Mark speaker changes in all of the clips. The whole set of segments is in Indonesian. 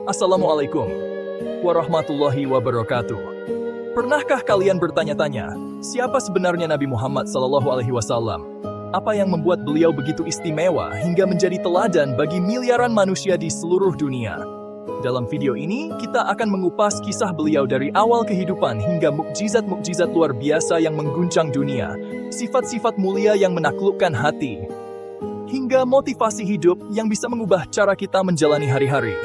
Speaker 1: Assalamualaikum warahmatullahi wabarakatuh. Pernahkah kalian bertanya-tanya, siapa sebenarnya Nabi Muhammad SAW? Apa yang membuat beliau begitu istimewa hingga menjadi teladan bagi miliaran manusia di seluruh dunia? Dalam video ini, kita akan mengupas kisah beliau dari awal kehidupan hingga mukjizat-mukjizat luar biasa yang mengguncang dunia, sifat-sifat mulia yang menaklukkan hati, hingga motivasi hidup yang bisa mengubah cara kita menjalani hari-hari.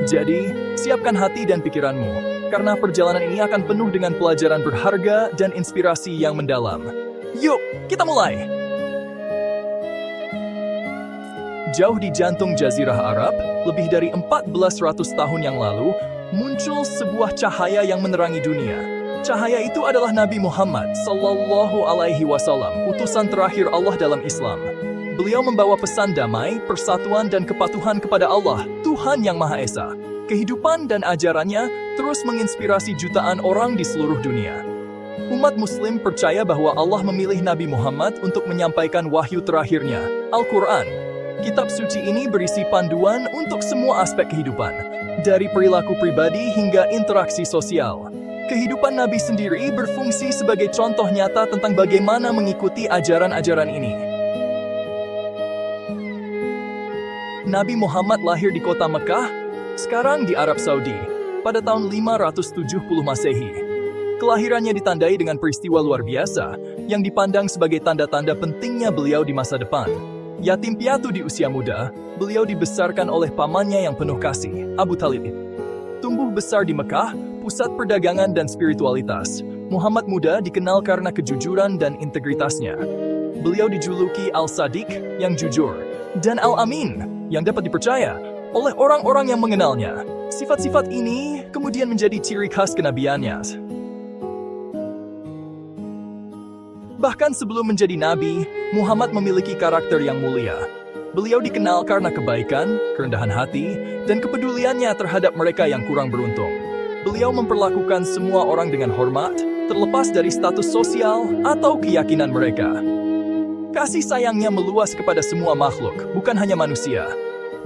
Speaker 1: Jadi, siapkan hati dan pikiranmu, karena perjalanan ini akan penuh dengan pelajaran berharga dan inspirasi yang mendalam. Yuk, kita mulai! Jauh di jantung Jazirah Arab, lebih dari 1400 tahun yang lalu, muncul sebuah cahaya yang menerangi dunia. Cahaya itu adalah Nabi Muhammad SAW, utusan terakhir Allah dalam Islam. Beliau membawa pesan damai, persatuan, dan kepatuhan kepada Allah, Tuhan Yang Maha Esa. Kehidupan dan ajarannya terus menginspirasi jutaan orang di seluruh dunia. Umat Muslim percaya bahwa Allah memilih Nabi Muhammad untuk menyampaikan wahyu terakhirnya, Al-Quran. Kitab suci ini berisi panduan untuk semua aspek kehidupan, dari perilaku pribadi hingga interaksi sosial. Kehidupan Nabi sendiri berfungsi sebagai contoh nyata tentang bagaimana mengikuti ajaran-ajaran ini. Nabi Muhammad lahir di kota Mekah, sekarang di Arab Saudi, pada tahun 570 Masehi. Kelahirannya ditandai dengan peristiwa luar biasa yang dipandang sebagai tanda-tanda pentingnya beliau di masa depan. Yatim piatu di usia muda, beliau dibesarkan oleh pamannya yang penuh kasih, Abu Thalib. Tumbuh besar di Mekah, pusat perdagangan dan spiritualitas, Muhammad muda dikenal karena kejujuran dan integritasnya. Beliau dijuluki Al-Sadiq yang jujur, dan Al-Amin yang dapat dipercaya oleh orang-orang yang mengenalnya. Sifat-sifat ini kemudian menjadi ciri khas kenabiannya. Bahkan sebelum menjadi nabi, Muhammad memiliki karakter yang mulia. Beliau dikenal karena kebaikan, kerendahan hati, dan kepeduliannya terhadap mereka yang kurang beruntung. Beliau memperlakukan semua orang dengan hormat, terlepas dari status sosial atau keyakinan mereka. Kasih sayangnya meluas kepada semua makhluk, bukan hanya manusia.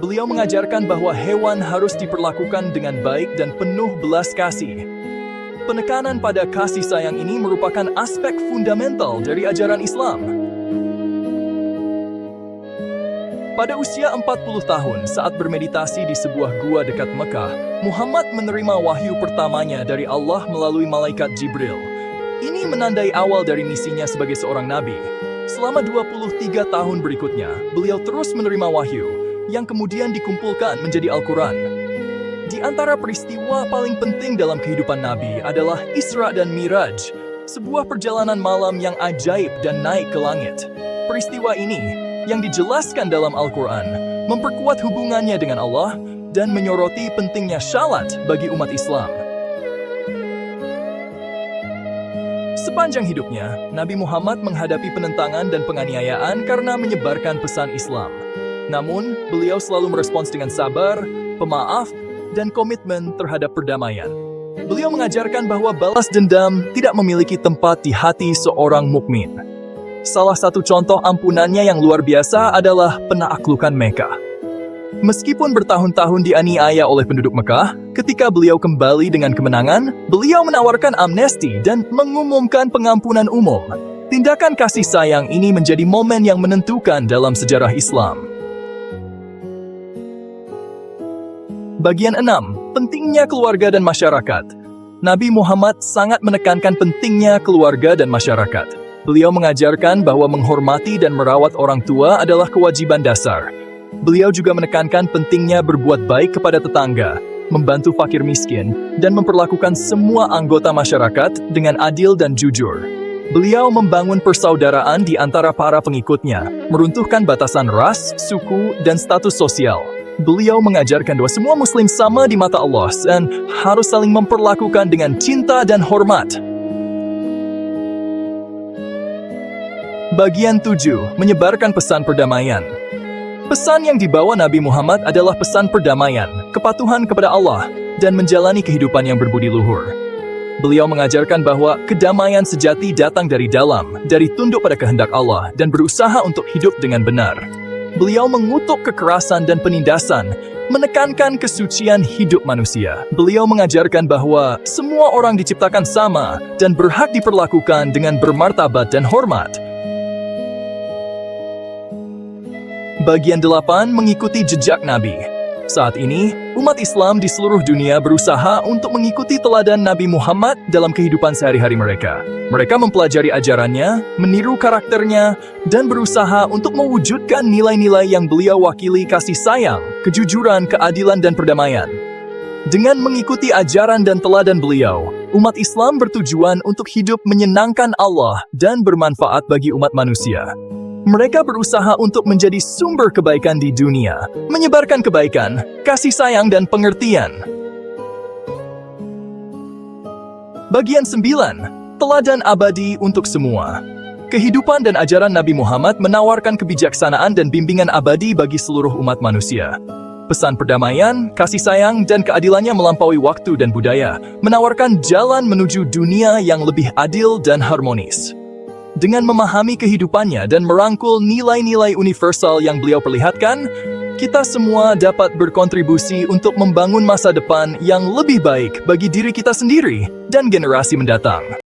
Speaker 1: Beliau mengajarkan bahwa hewan harus diperlakukan dengan baik dan penuh belas kasih. Penekanan pada kasih sayang ini merupakan aspek fundamental dari ajaran Islam. Pada usia 40 tahun saat bermeditasi di sebuah gua dekat Mekah, Muhammad menerima wahyu pertamanya dari Allah melalui malaikat Jibril. Ini menandai awal dari misinya sebagai seorang nabi. Selama 23 tahun berikutnya, beliau terus menerima wahyu, yang kemudian dikumpulkan menjadi Al-Quran. Di antara peristiwa paling penting dalam kehidupan Nabi adalah Isra dan Miraj, sebuah perjalanan malam yang ajaib dan naik ke langit. Peristiwa ini, yang dijelaskan dalam Al-Quran, memperkuat hubungannya dengan Allah dan menyoroti pentingnya syalat bagi umat Islam. Sepanjang hidupnya, Nabi Muhammad menghadapi penentangan dan penganiayaan karena menyebarkan pesan Islam. Namun, beliau selalu merespons dengan sabar, pemaaf, dan komitmen terhadap perdamaian. Beliau mengajarkan bahwa balas dendam tidak memiliki tempat di hati seorang mukmin. Salah satu contoh ampunannya yang luar biasa adalah penaklukan Mekah. Meskipun bertahun-tahun dianiaya oleh penduduk Mekah, ketika beliau kembali dengan kemenangan, beliau menawarkan amnesti dan mengumumkan pengampunan umum. Tindakan kasih sayang ini menjadi momen yang menentukan dalam sejarah Islam. Bagian 6. Pentingnya keluarga dan masyarakat. Nabi Muhammad sangat menekankan pentingnya keluarga dan masyarakat. Beliau mengajarkan bahwa menghormati dan merawat orang tua adalah kewajiban dasar. Beliau juga menekankan pentingnya berbuat baik kepada tetangga, membantu fakir miskin, dan memperlakukan semua anggota masyarakat dengan adil dan jujur. Beliau membangun persaudaraan di antara para pengikutnya, meruntuhkan batasan ras, suku, dan status sosial. Beliau mengajarkan bahwa semua muslim sama di mata Allah dan harus saling memperlakukan dengan cinta dan hormat. Bagian 7. Menyebarkan pesan perdamaian. Pesan yang dibawa Nabi Muhammad adalah pesan perdamaian, kepatuhan kepada Allah, dan menjalani kehidupan yang berbudi luhur. Beliau mengajarkan bahwa kedamaian sejati datang dari dalam, dari tunduk pada kehendak Allah, dan berusaha untuk hidup dengan benar. Beliau mengutuk kekerasan dan penindasan menekankan kesucian hidup manusia. Beliau mengajarkan bahwa semua orang diciptakan sama dan berhak diperlakukan dengan bermartabat dan hormat. Bagian 8 mengikuti jejak Nabi. Saat ini, umat Islam di seluruh dunia berusaha untuk mengikuti teladan Nabi Muhammad dalam kehidupan sehari-hari mereka. Mereka mempelajari ajarannya, meniru karakternya, dan berusaha untuk mewujudkan nilai-nilai yang beliau wakili: kasih sayang, kejujuran, keadilan, dan perdamaian. Dengan mengikuti ajaran dan teladan beliau, umat Islam bertujuan untuk hidup menyenangkan Allah dan bermanfaat bagi umat manusia. Mereka berusaha untuk menjadi sumber kebaikan di dunia, menyebarkan kebaikan, kasih sayang, dan pengertian. Bagian 9. Teladan abadi untuk semua. Kehidupan dan ajaran Nabi Muhammad menawarkan kebijaksanaan dan bimbingan abadi bagi seluruh umat manusia. Pesan perdamaian, kasih sayang, dan keadilannya melampaui waktu dan budaya, menawarkan jalan menuju dunia yang lebih adil dan harmonis. Dengan memahami kehidupannya dan merangkul nilai-nilai universal yang beliau perlihatkan, kita semua dapat berkontribusi untuk membangun masa depan yang lebih baik bagi diri kita sendiri dan generasi mendatang.